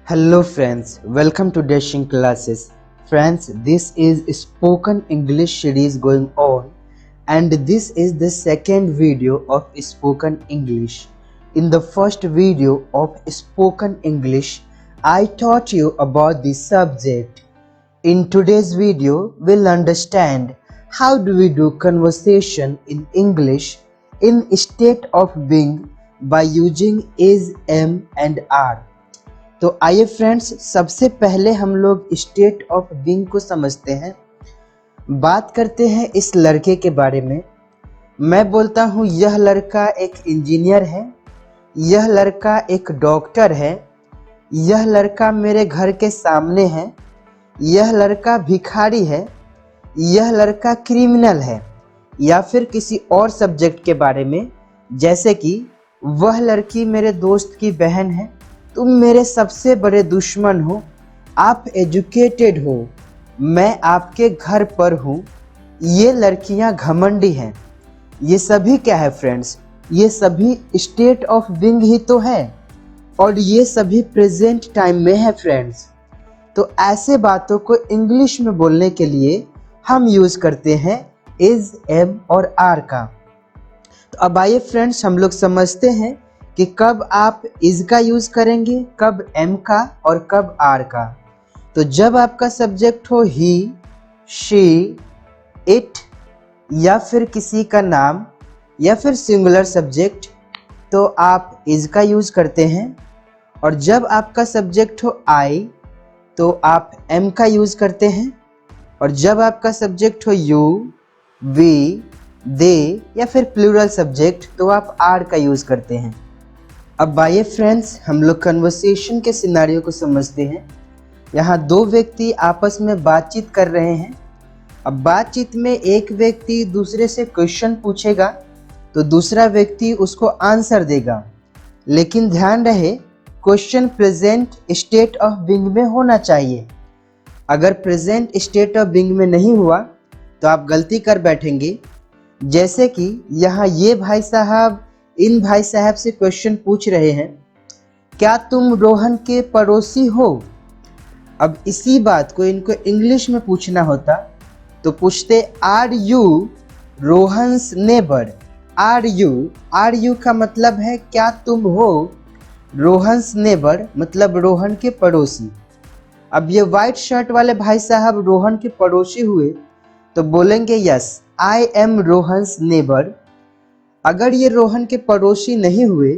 Hello friends, welcome to Dashing Classes. Friends, this is spoken English series going on and this is the second video of spoken English. In the first video of spoken English, I taught you about the subject. In today's video, we'll understand how do we do conversation in English in state of being by using is, am and are. तो आइए friends, सबसे पहले हम लोग state of being को समझते हैं। बात करते हैं इस लड़के के बारे में। मैं बोलता हूँ यह लड़का एक इंजीनियर है, यह लड़का एक डॉक्टर है, यह लड़का मेरे घर के सामने है, यह लड़का भिखारी है, यह लड़का क्रिमिनल है। या फिर किसी और सब्जेक्ट के बारे में, जैसे कि वह लड़की मेरे दोस्त की बहन है, तुम मेरे सबसे बड़े दुश्मन हो, आप एजुकेटेड हो, मैं आपके घर पर हूँ, ये लड़कियाँ घमंडी हैं। ये सभी क्या है फ्रेंड्स? ये सभी स्टेट ऑफ बीइंग ही तो है और ये सभी प्रेजेंट टाइम में है फ्रेंड्स। तो ऐसे बातों को इंग्लिश में बोलने के लिए हम यूज़ करते हैं इज, एम और आर का। तो अब आइए फ्रेंड्स, हम लोग समझते हैं कि कब आप इज का यूज़ करेंगे, कब एम का और कब आर का। तो जब आपका सब्जेक्ट हो ही, शी, इट या फिर किसी का नाम या फिर सिंगुलर सब्जेक्ट, तो आप इज का यूज़ करते हैं। और जब आपका सब्जेक्ट हो आई, तो आप एम का यूज़ करते हैं। और जब आपका सब्जेक्ट हो यू, वी, दे या फिर प्लूरल सब्जेक्ट, तो आप आर का यूज़ करते हैं। अब आइए फ्रेंड्स, हम लोग कन्वर्सेशन के सिनारियो को समझते हैं। यहाँ दो व्यक्ति आपस में बातचीत कर रहे हैं। अब बातचीत में एक व्यक्ति दूसरे से क्वेश्चन पूछेगा तो दूसरा व्यक्ति उसको आंसर देगा, लेकिन ध्यान रहे question present state of being में होना चाहिए। अगर प्रेजेंट स्टेट ऑफ बीइंग में नहीं हुआ तो आप गलती कर बैठेंगे। जैसे कि यहाँ ये भाई साहब इन भाई साहब से क्वेश्चन पूछ रहे हैं, क्या तुम रोहन के पड़ोसी हो? अब इसी बात को इनको इंग्लिश में पूछना होता तो पूछते are you Rohan's neighbour. Are you का मतलब है क्या तुम हो, रोहन्स नेबर मतलब रोहन के पड़ोसी। अब ये वाइट शर्ट वाले भाई साहब रोहन के पड़ोसी हुए तो बोलेंगे yes I am Rohan's neighbour. अगर ये रोहन के पड़ोसी नहीं हुए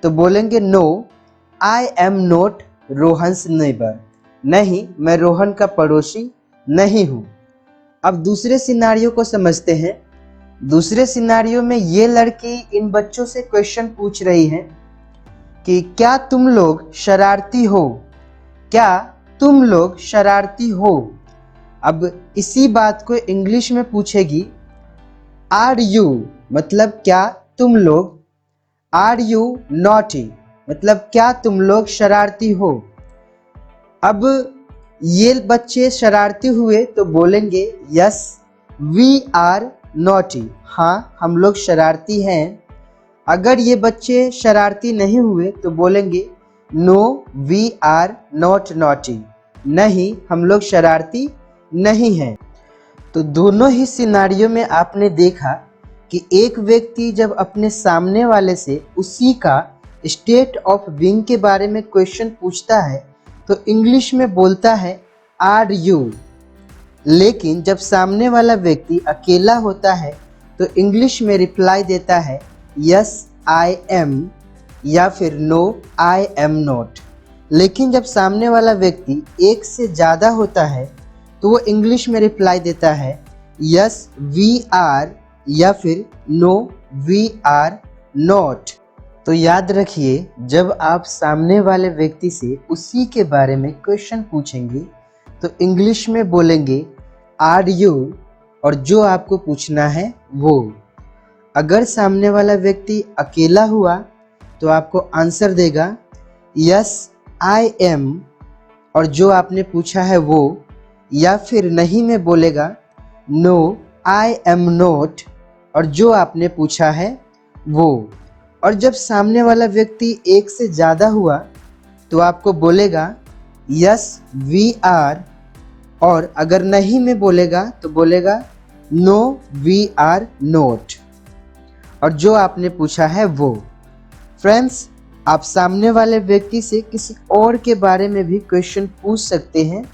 तो बोलेंगे no I am not Rohan's neighbour. नहीं, मैं रोहन का पड़ोसी नहीं हूँ। अब दूसरे सिनारियो को समझते हैं। दूसरे सिनारियो में ये लड़की इन बच्चों से क्वेश्चन पूछ रही है कि क्या तुम लोग शरारती हो? क्या तुम लोग शरारती हो? अब इसी बात को इंग्लिश में पूछेगी आर यू मतलब क्या तुम लोग, आर यू नॉटी मतलब क्या तुम लोग शरारती हो। अब ये बच्चे शरारती हुए तो बोलेंगे यस वी आर नॉटी, हाँ हम लोग शरारती हैं। अगर ये बच्चे शरारती नहीं हुए तो बोलेंगे no we are not naughty, नहीं हम लोग शरारती नहीं हैं। तो दोनों ही सिनारियों में आपने देखा कि एक व्यक्ति जब अपने सामने वाले से उसी का स्टेट ऑफ बीइंग के बारे में क्वेश्चन पूछता है तो इंग्लिश में बोलता है आर यू, लेकिन जब सामने वाला व्यक्ति अकेला होता है तो इंग्लिश में रिप्लाई देता है यस आई एम या फिर नो आई एम नॉट। लेकिन जब सामने वाला व्यक्ति एक से ज़्यादा होता है तो वो इंग्लिश में रिप्लाई देता है यस वी आर या फिर नो वी आर नॉट। तो याद रखिए, जब आप सामने वाले व्यक्ति से उसी के बारे में क्वेश्चन पूछेंगे तो इंग्लिश में बोलेंगे आर यू और जो आपको पूछना है वो। अगर सामने वाला व्यक्ति अकेला हुआ तो आपको आंसर देगा यस आई एम और जो आपने पूछा है वो, या फिर नहीं में बोलेगा नो आई एम नॉट और जो आपने पूछा है वो। और जब सामने वाला व्यक्ति एक से ज़्यादा हुआ तो आपको बोलेगा यस वी आर, और अगर नहीं में बोलेगा तो बोलेगा नो वी आर नोट, और जो आपने पूछा है वो। फ्रेंड्स, आप सामने वाले व्यक्ति से किसी और के बारे में भी क्वेश्चन पूछ सकते हैं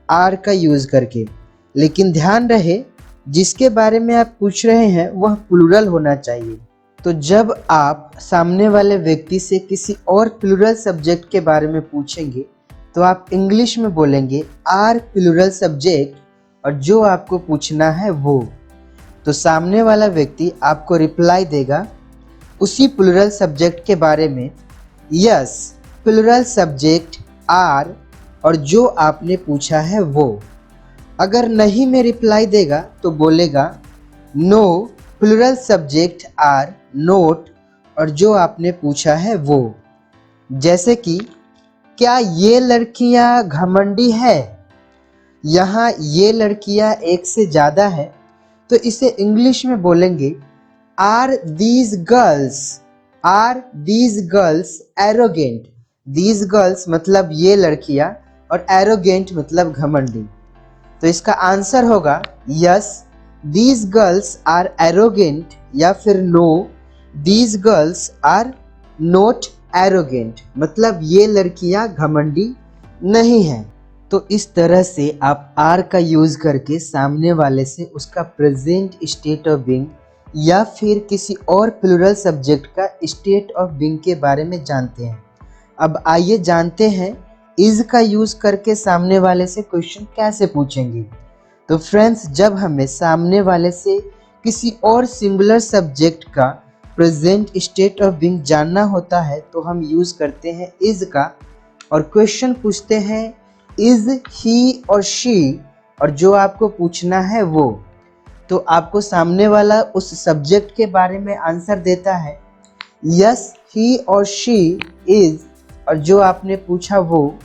आर का यूज करके, लेकिन ध्यान रहे जिसके बारे में आप पूछ रहे हैं वह प्लूरल होना चाहिए। तो जब आप सामने वाले व्यक्ति से किसी और प्लूरल सब्जेक्ट के बारे में पूछेंगे तो आप इंग्लिश में बोलेंगे आर प्लूरल सब्जेक्ट, और जो आपको पूछना है वो। तो सामने वाला व्यक्ति आपको रिप्लाई देगा उसी प्लूरल सब्जेक्ट के बारे में, यस प्लूरल सब्जेक्ट आर, और जो आपने पूछा है वो। अगर नहीं में रिप्लाई देगा तो बोलेगा no plural subject are not, और जो आपने पूछा है वो। जैसे कि क्या ये लड़कियां घमंडी है, यहाँ ये लड़कियां एक से ज़्यादा है, तो इसे इंग्लिश में बोलेंगे are these girls arrogant. These girls मतलब ये लड़कियां, और एरोगेंट मतलब घमंडी। तो इसका आंसर होगा yes these girls are arrogant, या फिर no these girls are not arrogant, मतलब ये लड़कियां घमंडी नहीं हैं। तो इस तरह से आप आर का यूज करके सामने वाले से उसका प्रेजेंट स्टेट ऑफ बीइंग या फिर किसी और प्लूरल सब्जेक्ट का स्टेट ऑफ बीइंग के बारे में जानते हैं। अब आइए जानते हैं इज का यूज करके सामने वाले से क्वेश्चन कैसे पूछेंगे। तो फ्रेंड्स, जब हमें सामने वाले से किसी और सिंगुलर सब्जेक्ट का प्रेजेंट स्टेट ऑफ बीइंग जानना होता है तो हम यूज करते हैं इज का, और क्वेश्चन पूछते हैं इज ही और शी, और जो आपको पूछना है वो। तो आपको सामने वाला उस सब्जेक्ट के बारे में आंसर देता है यस ही और शी इज, और जो आपने पूछा वो,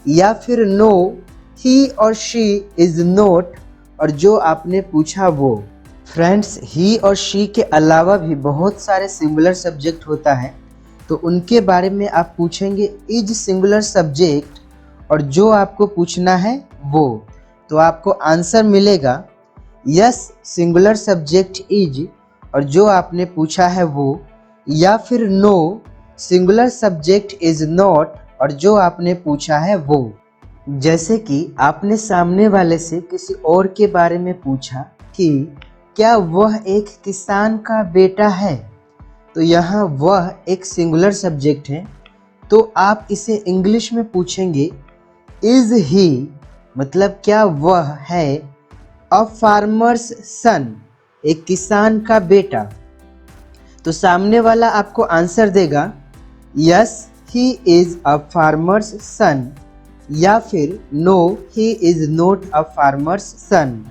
या फिर नो ही और शी इज नोट, और जो आपने पूछा वो। फ्रेंड्स, ही और शी के अलावा भी बहुत सारे सिंगुलर सब्जेक्ट होता है, तो उनके बारे में आप पूछेंगे इज सिंगुलर सब्जेक्ट, और जो आपको पूछना है वो। तो आपको आंसर मिलेगा यस सिंगुलर सब्जेक्ट इज, और जो आपने पूछा है वो, या फिर no singular subject is not, और जो आपने पूछा है वो। जैसे कि आपने सामने वाले से किसी और के बारे में पूछा कि क्या वह एक किसान का बेटा है, तो यहाँ वह एक सिंगुलर सब्जेक्ट है, तो आप इसे इंग्लिश में पूछेंगे इज ही, मतलब क्या वह है अ फार्मर्स सन, एक किसान का बेटा। तो सामने वाला आपको आंसर देगा yes he is a farmer's son, या फिर no he is not a farmer's son.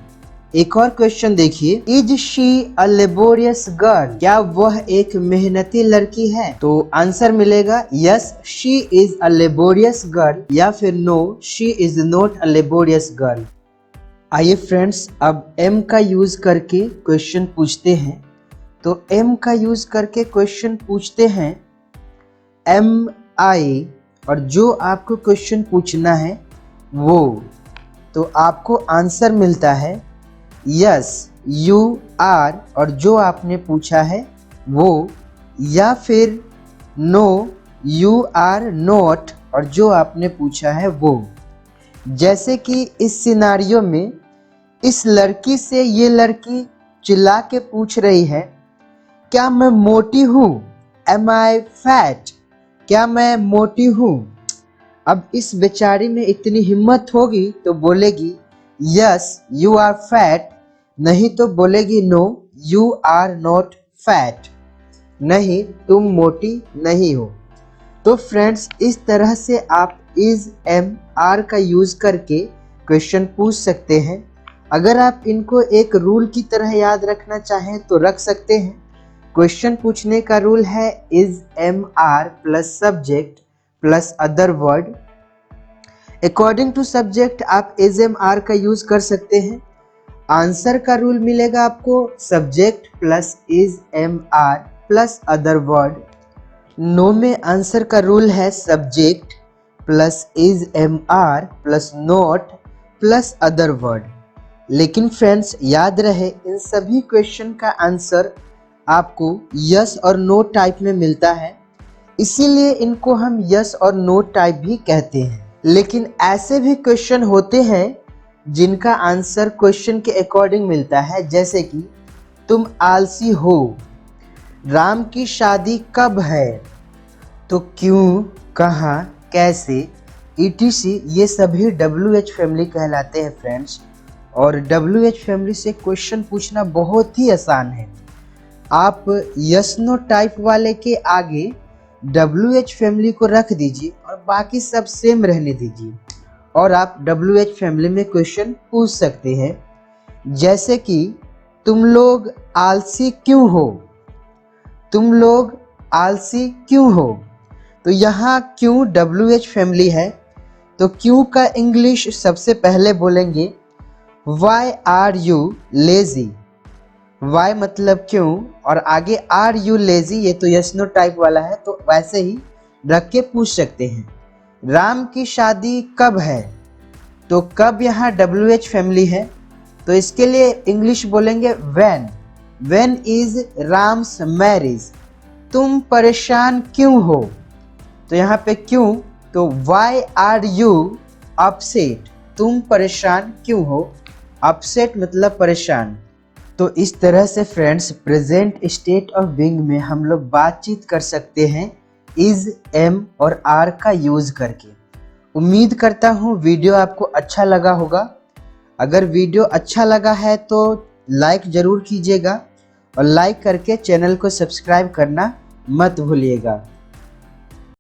एक और क्वेश्चन देखिए, is she a laborious girl, क्या वह एक मेहनती लड़की है, तो आंसर मिलेगा yes she is a laborious girl, या फिर no she is not a laborious girl. आइए फ्रेंड्स, अब एम का यूज करके क्वेश्चन पूछते हैं। तो एम का यूज करके क्वेश्चन पूछते हैं एम आई, और जो आपको क्वेश्चन पूछना है वो। तो आपको आंसर मिलता है यस यू आर, और जो आपने पूछा है वो, या फिर नो यू आर नॉट, और जो आपने पूछा है वो। जैसे कि इस सिनारियो में इस लड़की से ये लड़की चिल्ला के पूछ रही है क्या मैं मोटी हूँ, एम आई फैट, क्या मैं मोटी हूँ। अब इस बेचारी में इतनी हिम्मत होगी तो बोलेगी यस यू आर फैट, नहीं तो बोलेगी no you are not fat, नहीं तुम मोटी नहीं हो। तो फ्रेंड्स, इस तरह से आप इज एम आर का यूज करके क्वेश्चन पूछ सकते हैं। अगर आप इनको एक रूल की तरह याद रखना चाहें तो रख सकते हैं। क्वेश्चन पूछने का रूल है is am are plus subject plus other word. According to subject आप इज एम आर का यूज कर सकते हैं। आंसर का रूल मिलेगा आपको subject plus is am are plus other word. No में आंसर का रूल है subject plus is am are plus not plus other word. लेकिन फ्रेंड्स याद रहे इन सभी क्वेश्चन का आंसर आपको यस और नो टाइप में मिलता है, इसीलिए इनको हम यस और नो टाइप भी कहते हैं। लेकिन ऐसे भी क्वेश्चन होते हैं जिनका आंसर क्वेश्चन के अकॉर्डिंग मिलता है, जैसे कि तुम आलसी हो, राम की शादी कब है, तो क्यों, कहाँ, कैसे, etc ये सभी WH फैमिली कहलाते हैं फ्रेंड्स। और WH फैमिली से क्वेश्चन पूछना बहुत ही आसान है। आप यस नो टाइप वाले के आगे WH फैमिली को रख दीजिए और बाकी सब सेम रहने दीजिए और आप WH फैमिली में क्वेश्चन पूछ सकते हैं, जैसे कि तुम लोग आलसी क्यों हो, तुम लोग आलसी क्यों हो। तो यहाँ क्यों WH फैमिली है, तो क्यों का इंग्लिश सबसे पहले बोलेंगे why are you lazy. Why मतलब क्यों और आगे आर यू लेजी, ये तो यस नो टाइप वाला है, तो वैसे ही रख के पूछ सकते हैं। राम की शादी कब है, तो कब यहाँ WH फैमिली है, तो इसके लिए इंग्लिश बोलेंगे when. When is Ram's marriage. तुम परेशान क्यों हो, तो यहाँ पे क्यों, तो वाई आर यू अपसेट। तुम परेशान क्यों हो, अपसेट मतलब परेशान। तो इस तरह से friends present state of being में हम लोग बातचीत कर सकते हैं इज, एम और आर का यूज करके। उम्मीद करता हूँ वीडियो आपको अच्छा लगा होगा। अगर वीडियो अच्छा लगा है तो लाइक ज़रूर कीजिएगा और लाइक करके चैनल को सब्सक्राइब करना मत भूलिएगा।